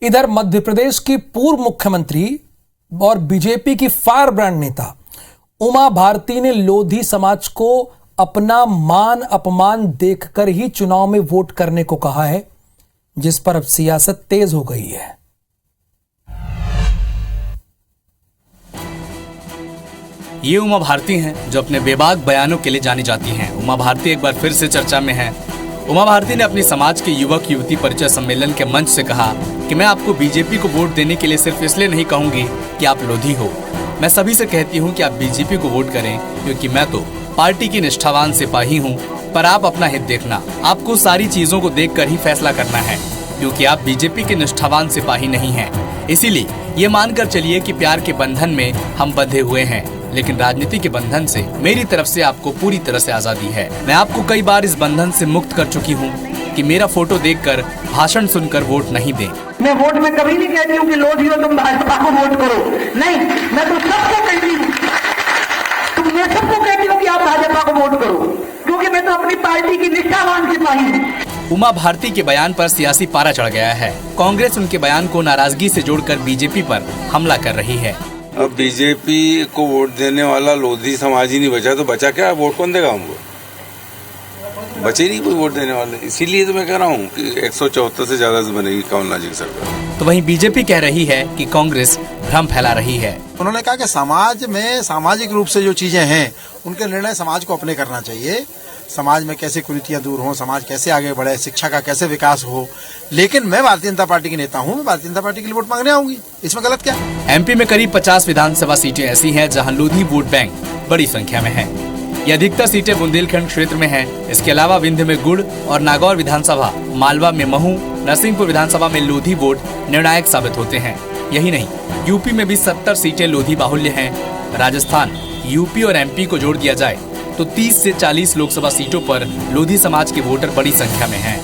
इधर मध्य प्रदेश की पूर्व मुख्यमंत्री और बीजेपी की फायर ब्रांड नेता उमा भारती ने लोधी समाज को अपना मान अपमान देखकर ही चुनाव में वोट करने को कहा है, जिस पर अब सियासत तेज हो गई है। ये उमा भारती हैं जो अपने बेबाक बयानों के लिए जानी जाती हैं। उमा भारती एक बार फिर से चर्चा में हैं। उमा भारती ने अपनी समाज के युवक युवती परिचय सम्मेलन के मंच से कहा कि मैं आपको बीजेपी को वोट देने के लिए सिर्फ इसलिए नहीं कहूंगी कि आप लोधी हो। मैं सभी से कहती हूं कि आप बीजेपी को वोट करें, क्योंकि मैं तो पार्टी की निष्ठावान सिपाही हूं। पर आप अपना हित देखना, आपको सारी चीजों को देखकर ही फैसला करना है, क्योंकि आप बीजेपी के निष्ठावान सिपाही नहीं हैं। इसीलिए ये मानकर चलिए कि प्यार के बंधन में हम बंधे हुए हैं, लेकिन राजनीति के बंधन से मेरी तरफ से आपको पूरी तरह से आजादी है। मैं आपको कई बार इस बंधन से मुक्त कर चुकी हूँ कि मेरा फोटो देखकर, भाषण सुनकर वोट नहीं दें। मैं वोट में कभी नहीं कहती हूँ कि लोधी हो तुम भाजपा को वोट करो, नहीं, मैं तो सबको कहती हूँ, मैं सबको कहती हूँ कि आप भाजपा को वोट करो, क्योंकि मैं तो अपनी पार्टी की निष्ठावान सिपाही हूँ। उमा भारती के बयान पर सियासी पारा चढ़ गया है। कांग्रेस उनके बयान को नाराजगी से जोड़कर बीजेपी पर हमला कर रही है। अब बीजेपी को वोट देने वाला लोधी समाज ही नहीं बचा, तो बचा क्या? वोट कौन देगा हमको? बचे नहीं कोई वोट देने वाले। इसीलिए तो मैं कह रहा हूँ कि 174 से ज्यादा बनेगी कमलनाथ जी की सरकार। तो वहीं बीजेपी कह रही है कि कांग्रेस भ्रम फैला रही है। उन्होंने कहा कि समाज में सामाजिक रूप से जो चीजें हैं उनके निर्णय समाज को अपने करना चाहिए। समाज में कैसे कुरीतियां दूर हों, समाज कैसे आगे बढ़े, शिक्षा का कैसे विकास हो। लेकिन मैं भारतीय जनता पार्टी की नेता हूं, मैं भारतीय जनता पार्टी के लिए वोट मांगने आऊंगी, इसमें गलत क्या? एमपी में करीब 50 विधानसभा सीटें ऐसी हैं जहां लोधी वोट बैंक बड़ी संख्या में है। ये अधिकतर सीटें बुंदेलखंड क्षेत्र में हैं। इसके अलावा विंध्य में गुड़ और नागौर विधानसभा, मालवा में महू, नरसिंहपुर विधानसभा में लोधी वोट निर्णायक साबित होते हैं। यही नहीं, यूपी में भी 70 सीटें लोधी बाहुल्य हैं। राजस्थान, यूपी और एमपी को जोड़ दिया जाए तो 30 से 40 लोकसभा सीटों पर लोधी समाज के वोटर बड़ी संख्या में हैं।